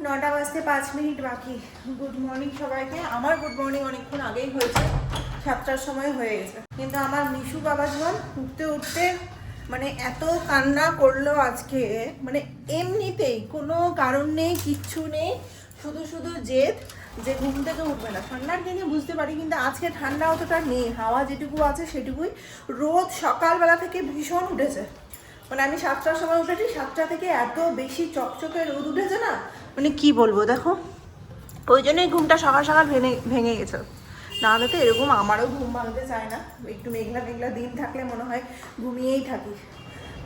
9টা বাজতে 5 মিনিট বাকি। Good morning সবাইকে। আমার গুড মর্নিং অনেকক্ষণ আগেই হয়েছে, 7টার সময় হয়ে গেছে। কিন্তু আমার মিশু বাবা জীবন উঠতে উঠতে মানে এত কান্না করলো আজকে, মানে এমনিতেই কোনো কারণ নেই, কিচ্ছু নেই, শুধু শুধু জেদ যে ঘুম থেকে উঠবে না। ঠান্ডার দিনে বুঝতে পারি, কিন্তু আজকে ঠান্ডা অতটা নেই, হাওয়া যেটুকু আছে সেটুকুই। রোদ সকালবেলা থেকে ভীষণ উঠেছে, মানে আমি 7টার সময় উঠেছি, 7টা থেকে এত বেশি চকচকে রোদ উঠেছে না, মানে কি বলবো। দেখো, ওই জন্যই ঘুমটা সকাল সকাল ভেঙে গেছে। নাহলে তো এরকম আমারও ঘুম ভাঙতে চায় না। একটু মেঘলা মেঘলা দিন থাকলে মনে হয় ঘুমিয়েই থাকি।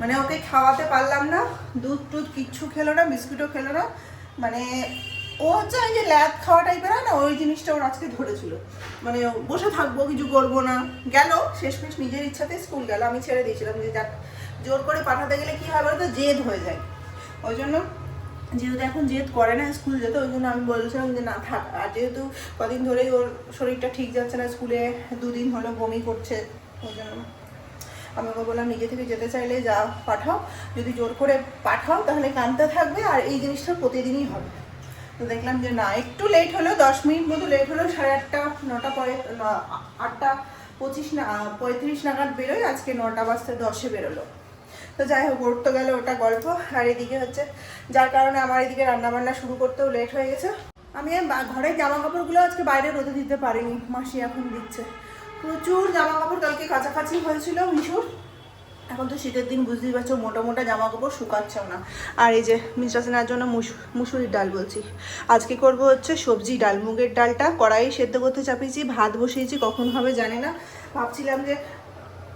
মানে ওকে খাওয়াতে পারলাম না, দুধ টুধ কিচ্ছু খেলো না, বিস্কুটও খেলো না। মানে ও হচ্ছে ওই যে ল্যাদ খাওয়া টাইপের হয় না, ওই জিনিসটা ওর আজকে ধরেছিল। মানে বসে থাকবো, কিছু করবো না। গেল শেষমেশ নিজের ইচ্ছাতে স্কুল গেল, আমি ছেড়ে দিয়েছিলাম যে যাক, জোর করে পাঠাতে গেলে কী হয় বলতো, জেদ হয়ে যায়। ওই জন্য যেহেতু এখন জেদ করে না স্কুল যেতে, ওই জন্য আমি বলছিলাম যে না থাক। আর যেহেতু কদিন ধরেই ওর শরীরটা ঠিক যাচ্ছে না, স্কুলে 2 দিন হলো বমি করছে, ওই জন্য আমি ওকে বললাম নিজে থেকে যেতে চাইলে যা পাঠাও, যদি জোর করে পাঠাও তাহলে কাঁদতে থাকবে, আর এই জিনিসটা প্রতিদিনই হবে। তো দেখলাম যে না, একটু লেট হলো, 10 মিনিট মতো লেট হলো, 8:30 9টা পরে 8:25 না 35 নাগাদ বেরোয়, আজকে 9টা বাজতে 10-এ বেরোলো। তো যাই হোক, ওর তো গেল ওটা গল্প। আর এদিকে হচ্ছে, যার কারণে আমার এদিকে রান্নাবান্না শুরু করতেও লেট হয়ে গেছে। আমি ঘরের জামা কাপড়গুলো আজকে বাইরে রোদে দিতে পারিনি, মাসি এখন দিচ্ছে। প্রচুর জামা কাপড় কালকে কাছাকাছি হয়েছিল মিশুর। এখন তো শীতের দিন, বুঝতেই পারছো, মোটা মোটা জামা কাপড় শুকাচ্ছেও না। আর এই যে মিষ্টাসেনার জন্য মুসুরির ডাল বলছি, আজকে করব হচ্ছে সবজি ডাল। মুগের ডালটা কড়াই সেদ্ধ করতে চাপিয়েছি, ভাত বসিয়েছি, কখন হবে জানি না। ভাবছিলাম যে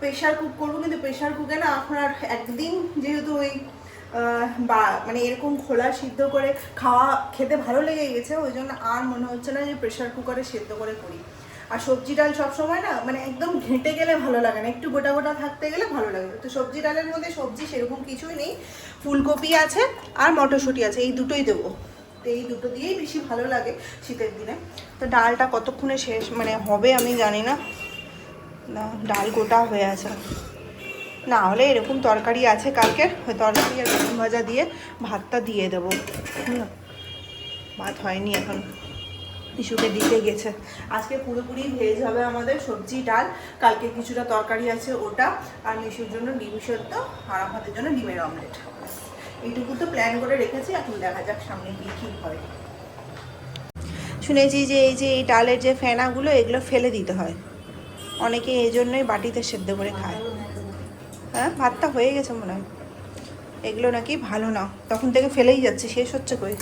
প্রেশার কুক করবো, কিন্তু প্রেশার কুকে না এখন আর, একদিন যেহেতু ওই মানে এরকম খোলা সিদ্ধ করে খেতে ভালো লেগে গেছে, ওই জন্য আর মনে হচ্ছে না যে প্রেশার কুকারে সেদ্ধ করে করি। আর সবজি ডাল সবসময় না মানে একদম ঘেঁটে গেলে ভালো লাগে না, একটু গোটা গোটা থাকতে গেলে ভালো লাগে। তো সবজি ডালের মধ্যে সবজি সেরকম কিছুই নেই, ফুলকপি আছে আর মটরশুঁটি আছে, এই দুটোই দেবো। তো এই দুটো দিয়েই বেশি ভালো লাগে শীতের দিনে। তো ডালটা কতক্ষণে শেষ মানে হবে আমি জানি না। না, ডাল গোটা হয়ে আছে, না হলে এরকম তরকারি আছে কালকের, ওই তরকারি আর বেগুন ভাজা দিয়ে ভাতটা দিয়ে দেবো। ভাত হয়নি এখন, ইস্যুকে দিতে গেছে। আজকে পুরোপুরি ভেজ হবে আমাদের, সবজি ডাল, কালকে কিছুটা তরকারি আছে ওটা, আর মিশুর জন্য ডিম সেদ্ধ, আর আমাদের জন্য ডিমের অমলেট। এইটুকু তো প্ল্যান করে রেখেছি, এখন দেখা যাক সামনে গিয়ে কী হয়। শুনেছি যে এই ডালের যে ফেনাগুলো, এগুলো ফেলে দিতে হয়, অনেকে এই জন্যই বাটিতে সেদ্ধ করে খায়। হ্যাঁ, ভাতটা হয়ে গেছে মনে হয়। এগুলো নাকি ভালো না, তখন থেকে ফেলেই যাচ্ছে, শেষ হচ্ছে কই।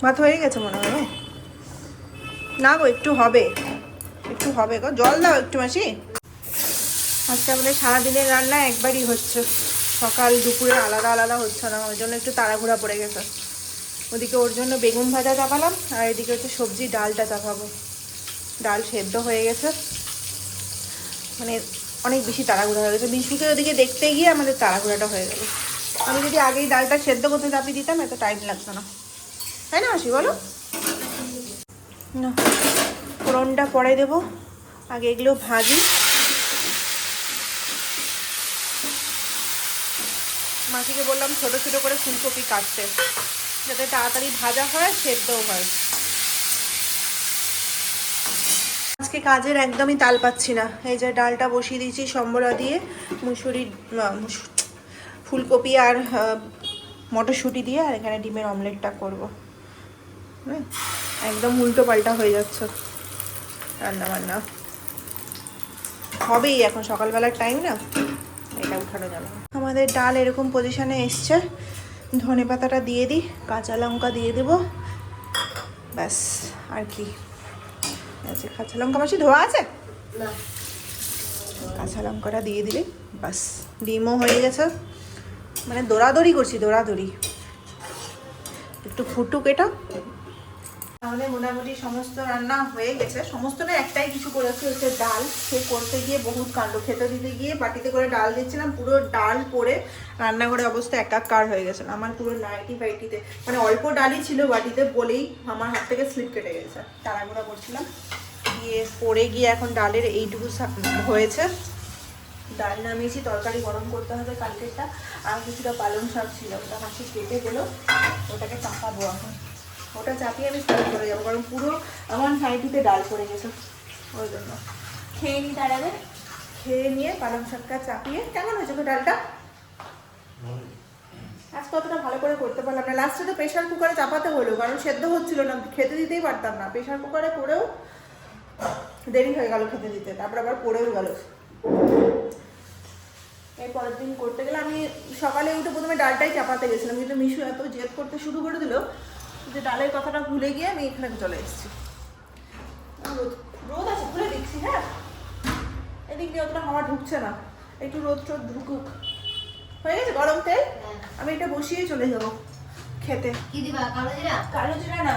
ভাত হয়ে গেছে মনে হয় না গো, একটু হবে, একটু হবে গো, জল দাও একটু মাসি। আজকে আমাদের সারাদিনের রান্না একবারই হচ্ছে, সকাল দুপুরে আলাদা আলাদা হচ্ছে না, ওই জন্য একটু তাড়াহুড়া পড়ে গেছে। ওদিকে ওর জন্য বেগুন ভাজা চাপালাম, আর এদিকে হচ্ছে সবজি ডালটা চাপাবো। ডাল সেদ্ধ হয়ে গেছে, মানে অনেক বেশি তাড়াহুড়া হয়ে গেছে। বিষ্ণুকে ওদিকে দেখতে গিয়ে আমাদের তাড়াহুড়াটা হয়ে গেল। আমি যদি আগেই ডালটা সেদ্ধ করতে চাপিয়ে দিতাম, এত টাইম লাগতো না, তাই না মাসি বলো? না, ফোড়নটা পরে দেবো, আগে এগুলো ভাজি। মাসিকে বললাম ছোটো ছোটো করে ফুলকপি কাটতে, যাতে তাড়াতাড়ি ভাজা হয়, সেদ্ধও হয়। আজকে কাজের একদমই তাল পাচ্ছি না। এই যে ডালটা বসিয়ে দিয়েছি সম্বরা দিয়ে, ফুলকপি আর মটরশুঁটি দিয়ে, আর এখানে ডিমের অমলেটটা করব। একদম উল্টো পাল্টা হয়ে যাচ্ছে রান্না বান্না, হবেই, এখন সকালবেলার টাইম না, এটা উঠানো যাবে না। আমাদের ডাল এরকম পজিশনে এসছে, ধনে পাতাটা দিয়ে দিই, কাঁচা লঙ্কা দিয়ে দেবো, ব্যাস। আর কি আছে, কাঁচা লঙ্কা মাসি ধোয়া আছে, কাঁচা লঙ্কাটা দিয়ে দিলে ব্যাস। ডিমও হয়ে গেছে, মানে দৌড়াদৌড়ি করছি, দৌড়াদৌড়ি। একটু ফুটুক এটা। আমাদের মোটামুটি সমস্ত রান্না হয়ে গেছে, সমস্ত না, একটাই কিছু করেছে হচ্ছে ডাল। সে করতে গিয়ে বহুত কাণ্ড, খেতে দিতে গিয়ে বাটিতে করে ডাল দিচ্ছিলাম, পুরো ডাল পরে রান্নাঘরের অবস্থা একাকার হয়ে গেছে। আমার পুরো নাইটি ফাইটিতে, মানে অল্প ডালই ছিল বাটিতে বলেই আমার হাত থেকে স্লিপ কেটে গেছে, তাড়াহুড়া করছিলাম, দিয়ে পরে গিয়ে এখন ডালের এইটুকু হয়েছে। ডাল নামিয়েছি, তরকারি গরম করতে হবে কালকেরটা। আর কিছুটা পালং শাক ছিল, ওটা মাসি কেটে গেলো, ওটাকে চাপা চাপাবো এখন, ওটা চাপিয়ে আমি স্নান করে যাবো, কারণ পুরো আমার নাইটিতে ডাল পড়ে গেছে। ওই জন্য খেয়ে নিই তার আগে, খেয়ে নিয়ে পালং শাকটা চাপিয়ে। কেমন হয়েছে গো ডালটা? আজকে অতটা ভালো করে করতে পারলাম না, লাস্টে তো প্রেশার কুকারে চাপাতে হলো, কারণ সেদ্ধ হচ্ছিল না, খেতে দিতেই পারতাম না। প্রেশার কুকারে করেও দেরি হয়ে গেল খেতে দিতে, তারপর আবার পড়েও গেল। এই পরের দিন করতে গেলে আমি সকালে উঠে প্রথমে ডালটাই চাপাতে গেছিলাম, কিন্তু মিশু এত জেদ করতে শুরু করে দিল যে ডালের কথাটা ভুলে গিয়ে আমি এখানে চলে এসেছি। রোদ আছে, খুলে দেখছি। হ্যাঁ, এদিক দিয়ে অতটা হাওয়া ঢুকছে না, একটু রোদ টোদ ঢুকুক। হয়ে গেছে গরম তেল, আমি এটা বসিয়ে চলে যাবো খেতে। কি দিবা? কালো জিরা? কালো জিরা না,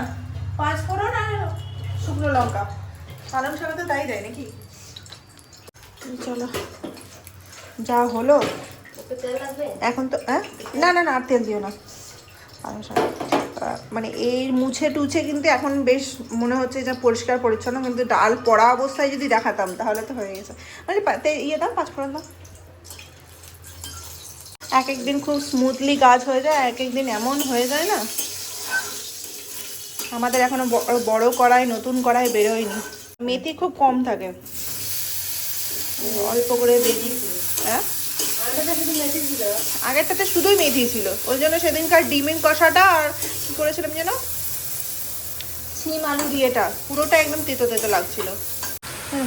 5 ফোড়ন আর শুকনো লঙ্কা। পালং শাকে তো তাই দেয় নাকি? চলো, যা হলো। তেল লাগবে এখন তো না না না, আর তেল দিও না। পালং শাক মানে এই মুছে টুছে কিন্তু এখন বেশ মনে হচ্ছে যে পরিষ্কার পরিচ্ছন্ন, কিন্তু ডাল পড়া অবস্থায় যদি দেখাতাম তাহলে তো হয়ে গেছে। মানে ইয়ে দাম 5 ফোড়ন দাম। এক একদিন খুব স্মুথলি কাজ হয়ে যায়, এক একদিন এমন হয়ে যায় না। আমাদের এখনো বড় কড়াই, নতুন কড়াই বেরোয়নি। মেথি খুব কম থাকে, অল্প করে বেশি। হ্যাঁ, আগেরটাতে শুধুই মেথি ছিল, ওই জন্য সেদিনকার ডিমের কষাটা আর কি করেছিলাম যেন, সিম আলু দিয়েটা পুরোটা একদম তেতো তেতো লাগছিল।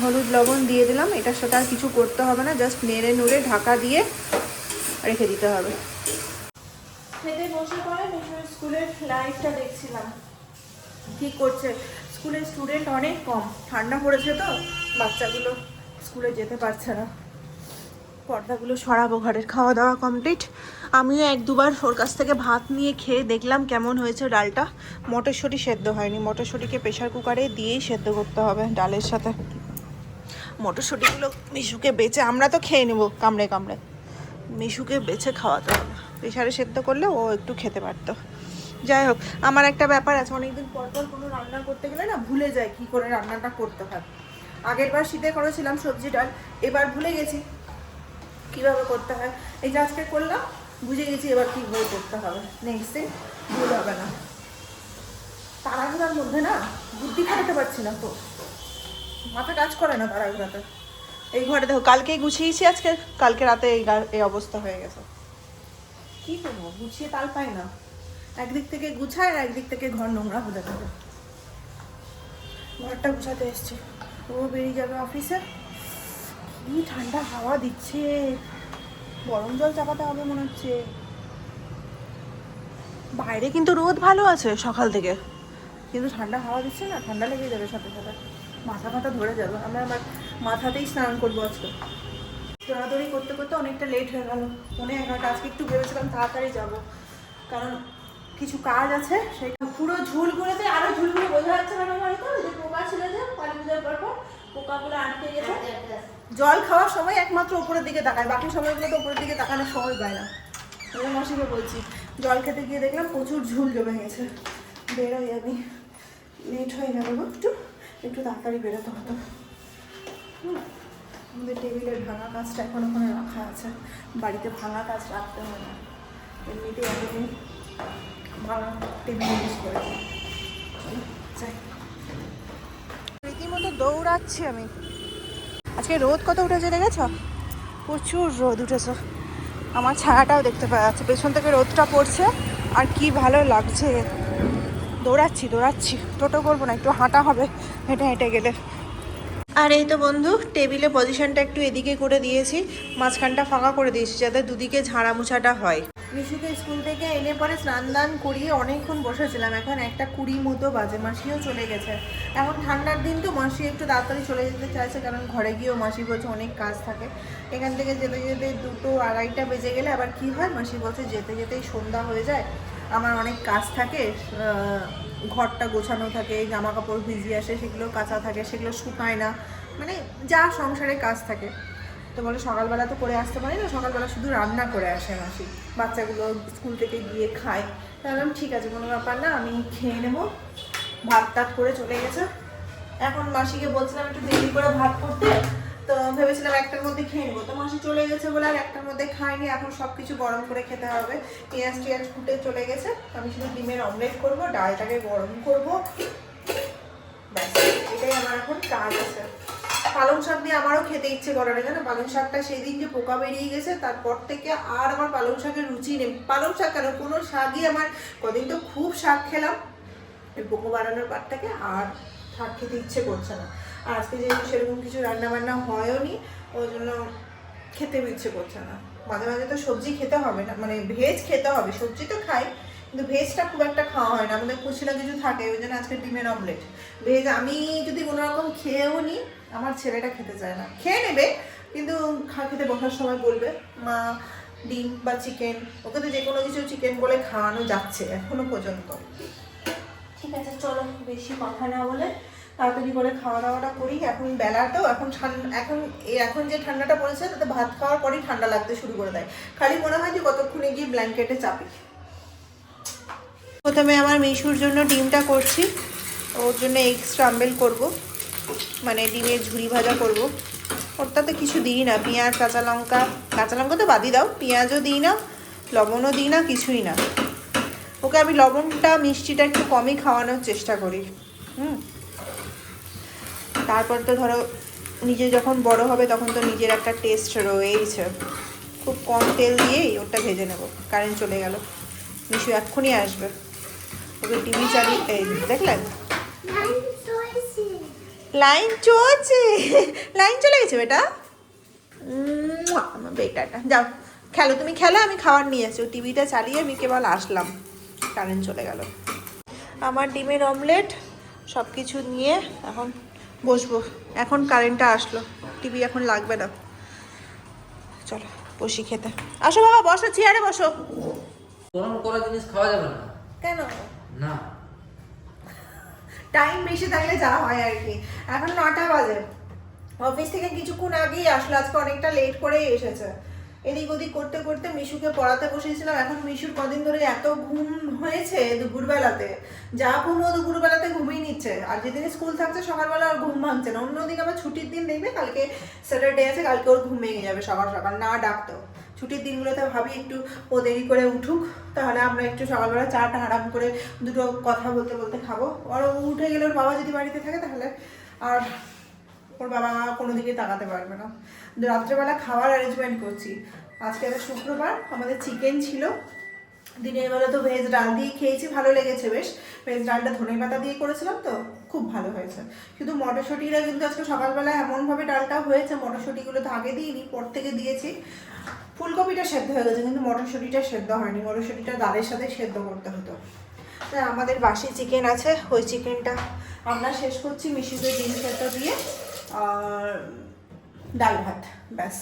হলুদ লবণ দিয়ে দিলাম, এটার সাথে আর কিছু করতে হবে না, জাস্ট নেড়ে নুড়ে ঢাকা দিয়ে রেখে দিতে হবে। খেতে বসে পরে মিশুর স্কুলের লাইফটা দেখছিলাম, কি করছে। স্কুলের স্টুডেন্ট অনেক কম, ঠান্ডা পড়েছে তো বাচ্চাগুলো স্কুলে যেতে পারছে না। পর্দাগুলো সরাবো, ঘরের খাওয়া দাওয়া কমপ্লিট। আমিও 1-2বার ওর কাছ থেকে ভাত নিয়ে খেয়ে দেখলাম কেমন হয়েছে ডালটা। মটরশুঁটি সেদ্ধ হয়নি, মটরশুঁটিকে প্রেশার কুকারে দিয়েই সেদ্ধ করতে হবে ডালের সাথে। মটরশুঁটিগুলো মিশুকে বেছে, আমরা তো খেয়ে নেবো কামড়ে কামড়ে, মিশুকে বেছে খাওয়াতে হবে। প্রেশারে সেদ্ধ করলে ও একটু খেতে পারতো। যাই হোক, আমার একটা ব্যাপার আছে, অনেকদিন পর পর কোনো রান্না করতে গেলে না ভুলে যায় কী করে রান্নাটা করতে হয়। আগের বার শীতে করেছিলাম সবজি ডাল, এবার ভুলে গেছি কীভাবে করতে হয়। এই যে আজকে করলাম, বুঝে গেছি এবার কীভাবে করতে হবে, নেক্সট দিন ভুল হবে না। তাড়াহুড়ার মধ্যে না বুদ্ধি খাটাতে পারছি না, তো মাথা কাজ করে না তাড়াহুড়াতে। এই ঘরে দেখো, কালকেই গুছিয়েছি, আজকে কালকে রাতে এই অবস্থা হয়ে গেছে। কী করবো, গুছিয়ে তাল পাই না, একদিক থেকে গুছায় আর একদিক থেকে ঘর নোংরা হতে থাকে। ঘরটা গুছাতে এসছি, ও বেরিয়ে যাবে অফিসে। কি ঠান্ডা হাওয়া দিচ্ছে, গরম জল চাপাতে হবে মনে হচ্ছে। বাইরে কিন্তু রোদ ভালো আছে সকাল থেকে, কিন্তু ঠান্ডা হাওয়া দিচ্ছে না, ঠান্ডা লেগে যাবে সাথে সাথে, মাথা ফাথা ধরে যাবে। আমরা আবার মাথাতেই স্নান করবো আজকে। দৌড়াদৌড়ি করতে করতে অনেকটা লেট হয়ে গেল, 11:30। আজকে একটু ভেবেছিলাম তাড়াতাড়ি যাব, কারণ কিছু কাজ আছে। সেই পুরো ঝুলগুলোতে, আরো ঝুলগুলো বোঝা যাচ্ছে না হয়তো, যে পোকা ছিল যে কালী পূজার পর পোকাগুলো আটকে গেছে। জল খাওয়ার সময় একমাত্র উপরের দিকে তাকায়, বাকি সময়গুলো তো উপরের দিকে তাকানোর সময় পায় না। ওই মাসিকে বলছি, জল খেতে গিয়ে দেখলাম প্রচুর ঝুল জমে গেছে। বেরোই আমি, লেট হয়ে গেল গো, একটু তাড়াতাড়ি বেরোতে হতো। আমাদের টেবিলের ভাঙা কাজটা এখন ওখানে রাখা আছে, বাড়িতে ভাঙা কাজ রাখতে হয় না, এমনিতেই এতদিন ভাঙা টেবিল ইউজ করেছি। রীতিমতো দৌড়াচ্ছি আমি। আজকে রোদ কত উঠেছে দেখেছ, প্রচুর রোদ উঠেছে। আমার ছায়াটাও দেখতে পাওয়া যাচ্ছে, পেছন থেকে রোদটা পড়ছে, আর কি ভালো লাগছে। দৌড়াচ্ছি, টোটো করবো না, একটু হাঁটা হবে হেঁটে হেঁটে গেলে। আর এই তো বন্ধু, টেবিলে পজিশনটা একটু এদিকে করে দিয়েছি, মাঝখানটা ফাঁকা করে দিয়েছি যাতে দুদিকে ঝাড়া মুছাটা হয়। মিশুকে স্কুল থেকে এনে পরে স্নান দান করিয়ে অনেকক্ষণ বসেছিলাম, এখন 1:20 মতো বাজে। মাসিও চলে গেছে, এখন ঠান্ডার দিন তো মাসি একটু তাড়াতাড়ি চলে যেতে চাইছে, কারণ ঘরে গিয়েও মাসি বলছে অনেক কাজ থাকে। এখান থেকে যেতে যেতে 2-2:30 বেজে গেলে আবার কি হয়, মাসি বলছে যেতে যেতেই সন্ধ্যা হয়ে যায়, আমার অনেক কাজ থাকে, ঘরটা গোছানো থাকে, জামা কাপড় ভিজিয়ে আসে, সেগুলো কাঁচা থাকে, সেগুলো শুকায় না, মানে যা সংসারে কাজ থাকে। তো বলে সকালবেলা তো করে আসতে পারি না, সকালবেলা শুধু রান্না করে আসে মাসি, বাচ্চাগুলো স্কুল থেকে গিয়ে খায়। তাহলে ঠিক আছে, কোনো ব্যাপার না, আমি খেয়ে নেবো। ভাত টাত করে চলে গেছে। এখন মাসিকে বলছিলাম একটু দেরি করে ভাত করতে, তো ভেবেছিলাম একটার মধ্যে খেয়ে নেবো, তো মাসি চলে গেছে বলে আর একটার মধ্যে খাইনি। এখন সব কিছু গরম করে খেতে হবে। পেঁয়াজ টিয়াজ ফুটে চলে গেছে, আমি শুধু ডিমের অমলেট করবো, ডালটাকে গরম করবো, ব্যাস এটাই আমার এখন কাজ আছে। পালং শাক দিয়ে আমারও খেতে ইচ্ছে করে না, জানো পালং শাকটা সেদিন যে পোকা বেরিয়ে গেছে তারপর থেকে আর আমার পালং শাকের রুচি নেই। পালং শাক কেন, কোনো শাকই আমার, কদিন তো খুব শাক খেলাম এই পোকা বাড়ানোর পর থেকে, আর শাক খেতে ইচ্ছে করছে না। আর আজকে যেহেতু সেরকম কিছু রান্না বান্না হয়ও নি, ওই জন্য খেতে ইচ্ছে করছে না। মাঝে মাঝে তো সবজি খেতে হবে না, মানে ভেজ খেতে হবে, সবজি তো খাই কিন্তু ভেজটা খুব একটা খাওয়া হয় না, আমাদের কুচিলা কিছু থাকে, ওই জন্য আজকে ডিমের অমলেট। ভেজ আমি যদি কোনো রকম খেয়েও নিই, আমার ছেলেটা খেতে চায় না, খেয়ে নেবে কিন্তু খেতে বসার সময় বলবে মা ডিম বা চিকেন, ওকে তো যে কোনো কিছু চিকেন বলে খাওয়ানো যাচ্ছে এখনো পর্যন্ত। ঠিক আছে চলো বেশি কথা না বলে তাড়াতাড়ি করে খাওয়া দাওয়াটা করি। এখন বেলাটাও এখন যে ঠান্ডাটা পড়েছে তাতে ভাত খাওয়ার পরেই ঠান্ডা লাগতে শুরু করে দেয়, খালি মনে হয় যে কতক্ষণে গিয়ে ব্ল্যাঙ্কেটে চাপি। প্রথমে আমার মিশুর জন্য ডিমটা করছি, ওর জন্য এগ স্ক্রাম্বল করব, মানে ডিমের ঝুরি ভাজা করব। ওটাতে কিছু দিই না, পেঁয়াজ কাঁচা লঙ্কা তো বাদই দাও, পেঁয়াজও দিই না, লবণও দিই না, কিছুই না। ওকে আমি লবণটা মিষ্টিটা একটু কমই খাওয়ানোর চেষ্টা করি। তারপর তো ধরো নিজে যখন বড় হবে তখন তো নিজের একটা টেস্ট রয়েইছে। খুব কম তেল দিয়েই ওটা ভেজে নেব। কারেন্ট চলে গেল, মিশু এক্ষুনি আসবে, ওকে টিভি চালিয়ে, এই দেখলেন লাইন চলছে, লাইন চলে গেছে বেটা, আমার বেটাটা। যাও খেলো, তুমি খেলো, আমি খাবার নিয়ে আসছি। টিভিটা চালিয়ে আমি কেবল আসলাম, কারেন্ট চলে গেল। আমার ডিমের অমলেট সব কিছু নিয়ে এখন বসবো। এখন কারেন্টটা আসলো, টিভি এখন লাগবে না। চলো বসি খেতে। আসো বাবা বসো, চেয়ারে বসো। গরম করা জিনিস খাওয়া যাবে না। কেন? না টাইম বেশি থাকলে যা হয় আর কি। এখন 9টা বাজে, অফিস থেকে কিছুক্ষণ আগেই আসলো, আজকে অনেকটা লেট করেই এসেছে। এদিক ওদিক করতে করতে মিশুকে পড়াতে বসেছিলাম। এখন মিশুর কদিন ধরে এত ঘুম হয়েছে দুপুরবেলাতে, যা ঘুমো দুপুরবেলাতে ঘুমিয়ে নিচ্ছে। আর যেদিন স্কুল থাকছে সকালবেলা আর ঘুম ভাঙছে না। অন্যদিন আবার ছুটির দিন দেখবে, কালকে স্যাটারডে আছে, কালকে ওর ঘুম ভেঙে যাবে সকাল সকাল না ডাকতেও। ছুটির দিনগুলোতে ভাবি একটু ও দেরি করে উঠুক, তাহলে আমরা একটু সকালবেলা চাটা আরাম করে দুটো কথা বলতে বলতে খাবো। আর ও উঠে গেলে ওর বাবা যদি বাড়িতে থাকে তাহলে আর ওর বাবা কোনো দিকে তাকাতে পারবে না। রাত্রেবেলা খাওয়ার অ্যারেঞ্জমেন্ট করছি। আজকে একটা শুক্রবার, আমাদের চিকেন ছিল। দিনের বেলা তো ভেজ ডাল দিয়ে খেয়েছি, ভালো লেগেছে বেশ। ভেজ ডালটা ধনে পাতা দিয়ে করেছিলাম তো খুব ভালো হয়েছে। শুধু মটরশুঁটিরা কিন্তু আজকে সকালবেলা এমনভাবে ডালটা হয়েছে, মটরশুঁটিগুলো তো আগে দিইনি, পর থেকে দিয়েছি। ফুলকপিটা সেদ্ধ হয়ে গেছে কিন্তু মটরশুঁটিটা সেদ্ধ হয়নি, মটরশুঁটিটা ডালের সাথে সেদ্ধ করতে হতো। আমাদের বাসি চিকেন আছে, ওই চিকেনটা আমরা শেষ করছি মিশিয়ে ডিম সেদ্ধ দিয়ে আর ডাল ভাত, ব্যাস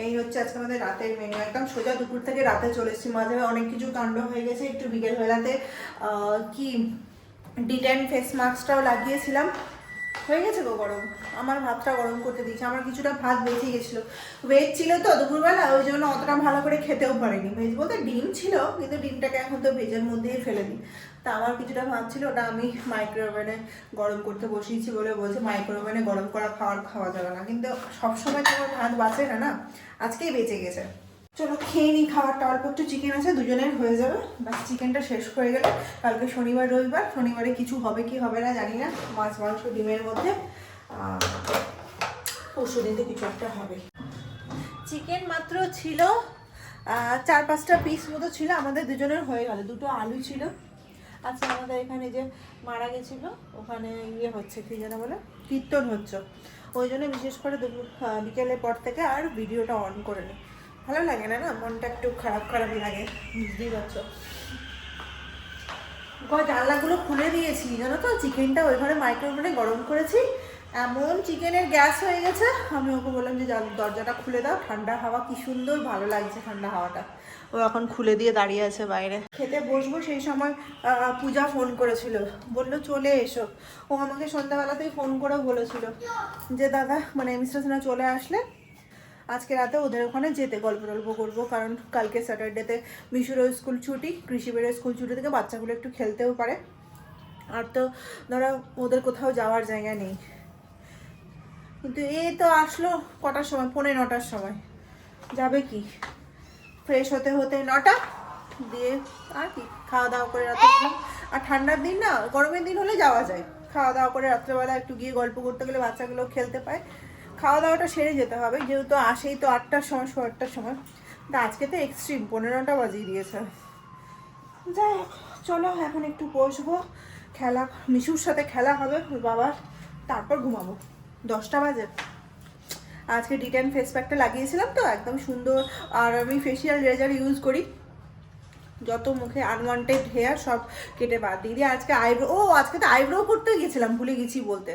এই হচ্ছে আজকে আমাদের রাতের মেনু। একদম সোজা দুপুর থেকে রাতে চলে এসেছি, মাঝে অনেক কিছু কাণ্ড হয়ে গেছে। একটু বিকেলবেলাতে কি ডিটেন ফেস মাস্কটাও লাগিয়েছিলাম, হয়ে গেছে গো গরম। আমার ভাতটা গরম করতে দিয়েছি, আমার কিছুটা ভাত বেঁচে গেছিলো, ভেজ ছিল তো দুপুরবেলা, ওই জন্য অতটা ভালো করে খেতেও পারিনি। ভেজ বলতে ডিম ছিল, কিন্তু ডিমটাকে এখন তো ভেজের মধ্যেই ফেলে দিই। তা আমার কিছুটা ভাত ছিল, ওটা আমি মাইক্রোওভেনে গরম করতে বসিয়েছি বলে বলছে মাইক্রোওভেনে গরম করা খাওয়া যাবে না, কিন্তু সবসময় তো আমার ভাত বাঁচে না, না আজকেই বেঁচে গেছে। চলো খেয়ে নিই খাবারটা, অল্প একটু চিকেন আছে, দুজনের হয়ে যাবে, বাস চিকেনটা শেষ হয়ে গেলে কালকে শনিবার রবিবার, শনিবারে কিছু হবে কি হবে না জানি না, মাছ মাংস ডিমের মধ্যে, পরশু দিন তো কিছু একটা হবে। চিকেন মাত্র ছিল 4-5টা পিস মতো ছিল, আমাদের দুজনের হয়ে গেল। দুটো আলু ছিল। আচ্ছা আমাদের এখানে যে মারা গেছিলো ওখানে ইয়ে হচ্ছে, কী যেন বলে, কীর্তন হচ্ছে, ওই জন্য বিশেষ করে বিকেলের পর থেকে আর ভিডিওটা অন করে নিই। ভালো লাগে না, না মনটা একটু খারাপ খারাপ লাগে, বুঝতেই পারছো। জানলাগুলো খুলে দিয়েছি জানো তো, চিকেনটা ওইখানে মাইক্রোওভেনে গরম করেছি, এমন চিকেনের গ্যাস হয়ে গেছে। আমি ওকে বললাম যে দরজাটা খুলে দাও, ঠান্ডা হাওয়া কি সুন্দর ভালো লাগছে ঠান্ডা হাওয়াটা। ও এখন খুলে দিয়ে দাঁড়িয়ে আছে বাইরে। খেতে বসবো সেই সময় পূজা ফোন করেছিল, বললো চলে এসো। ও আমাকে সন্ধ্যাবেলাতেই ফোন করে বলেছিল যে দাদা মানে মিস্টার সিনহা চলে আসলে আজকে রাতে ওদের ওখানে যেতে গল্প টল্প করবো, কারণ কালকে স্যাটারডেতে মিশুরও স্কুল ছুটি, কৃষিবেরও স্কুল ছুটি থেকে বাচ্চাগুলো একটু খেলতেও পারে। আর তো ধরো ওদের কোথাও যাওয়ার জায়গা নেই। কিন্তু এ তো আসলো কটার সময়, 9:45-র সময়। যাবে কি ফ্রেশ হতে হতে 9টা, দিয়ে আর কি খাওয়া দাওয়া করে রাতে ঘুম। আর ঠান্ডার দিন না, গরমের দিন হলে যাওয়া যায়, খাওয়া দাওয়া করে রাত্রেবেলা একটু গিয়ে গল্প করতে গেলে বাচ্চাগুলো খেলতে পায়। খাওয়া দাওয়াটা সেরে যেতে হবে, যেহেতু আসেই তো 8টার সময়, 8টার সময়। তা আজকে তো এক্সট্রিম 15টা বাজিয়ে দিয়েছে। যাই হোক, চলো এখন একটু বসবো, খেলা মিশুর সাথে খেলা হবে ওর বাবার, তারপর ঘুমাবো। 10টা বাজে। আজকে ডিটেন ফেস প্যাকটা লাগিয়েছিলাম তো একদম সুন্দর। আর আমি ফেসিয়াল রেজার ইউজ করি, যত মুখে আনওয়ান্টেড হেয়ার সব কেটে বাদ দিয়ে দিয়ে। আজকে আইব্রো, আজকে তো আইব্রো করতে গেছিলাম, ভুলে গেছি বলতে।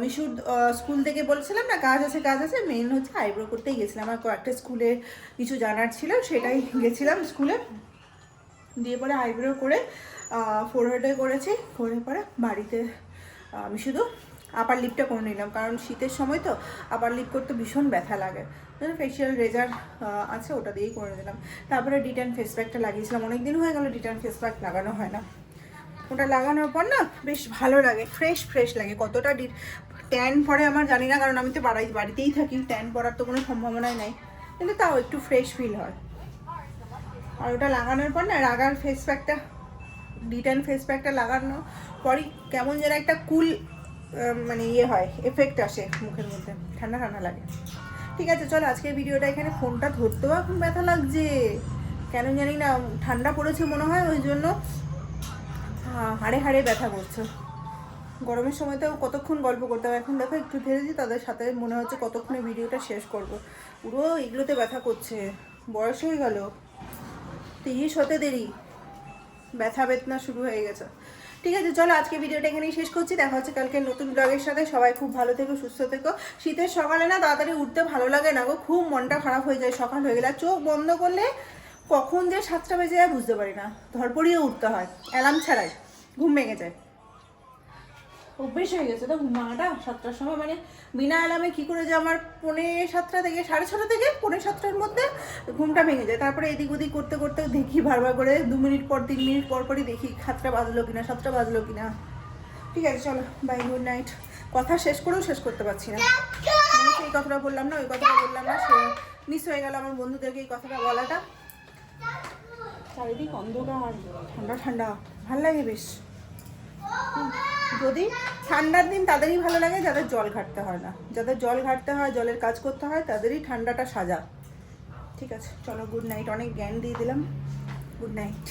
মিশুর স্কুল থেকে বলছিলাম না কাজ আছে, মেন হচ্ছে আইব্রো করতেই গেছিলাম। আমার কয়েকটা স্কুলে কিছু জানার ছিল, সেটাই গেছিলাম স্কুলে। দিয়ে পরে আইব্রো করে ফোরহেডে করেছি, করে পরে বাড়িতে আমি শুধু আপার লিপটা করে নিলাম, কারণ শীতের সময় তো আপার লিপ করতে ভীষণ ব্যথা লাগে। ফেসিয়াল রেজার আছে, ওটা দিয়েই করে দিলাম। তারপরে ডিটেন ফেস প্যাকটা লাগিয়েছিলাম, অনেক দিন হয়ে গেল ডিটেন ফেস প্যাক লাগানো হয় না। ওটা লাগানোর পর না বেশ ভালো লাগে, ফ্রেশ লাগে। কতটা ট্যান পরে আমার জানি না, কারণ আমি তো বাড়িতেই থাকি, ট্যান পড়ার তো কোনো সম্ভাবনাই নাই, কিন্তু তাও একটু ফ্রেশ ফিল হয়। আর ওটা লাগানোর পর না রাগার ফেস প্যাকটা, ডিটেন ফেস প্যাকটা লাগানোর পরই কেমন যেন একটা কুল মানে ইয়ে হয়, এফেক্ট আসে মুখের মধ্যে, ঠান্ডা লাগে। ঠিক আছে চলো আজকের ভিডিওটা এখানে। ফোনটা ধরতেও এখন ব্যথা লাগছে, কেন জানি না, ঠান্ডা পড়েছে মনে হয়, ওই জন্য হাড়ে ব্যথা করছে। গরমের সময় তো কতক্ষণ গল্প করতে হবে, এখন দেখো একটু ধরেছি তাদের সাথে, মনে হচ্ছে কতক্ষণে ভিডিওটা শেষ করব। পুরো এগুলোতে ব্যথা করছে, বয়স হয়ে গেল, 30 হতে দেরি, ব্যথা বেদনা শুরু হয়ে গেছে। ঠিক আছে চলো আজকে ভিডিওটা এখানেই শেষ করছি, দেখা হচ্ছে কালকে নতুন ব্লগের সাথে। সবাই খুব ভালো থেকো, সুস্থ থেকো। শীতের সকালে না তাড়াতাড়ি উঠতে ভালো লাগে না গো, খুব মনটা খারাপ হয়ে যায় সকাল হয়ে গেলে। আর চোখ বন্ধ করলে কখন যে 7টা বেজে যায় বুঝতে পারি না, ধরপড়িয়ে উঠতে হয়, অ্যালার্ম ছাড়াই ঘুম ভেঙে যায়। অভ্যেস হয়ে গেছে তো ঘুম ভাঙাটা 7টার সময়, মানে বিনা অ্যালার্মে কী করে যে আমার 6:45 থেকে 6:30 থেকে 6:45-র মধ্যে ঘুমটা ভেঙে যায়। তারপরে এদিক ওদিক করতে করতে দেখি বারবার করে 2 মিনিট পর 3 মিনিট পরই দেখি 7টা বাজলো কিনা। ঠিক আছে চলো বাই, গুড নাইট। কথা শেষ করেও শেষ করতে পারছি না, এই কথাটা বললাম না, ওই কথাটা বললাম না, সে মিস হয়ে গেল আমার বন্ধুদেরকে এই কথাটা বলাটা। চারিদিক অন্ধকার, ঠান্ডা ভাল লাগে বেশ। যদি ঠান্ডার দিন তাদেরই ভালো লাগে যাদের জল ঘাটতে হয় না, যাদের জল ঘাটতে হয়, জলের কাজ করতে হয়, তাদেরই ঠান্ডাটা সাজা। ঠিক আছে চলো গুড নাইট, অনেক জ্ঞান দিয়ে দিলাম, গুড নাইট।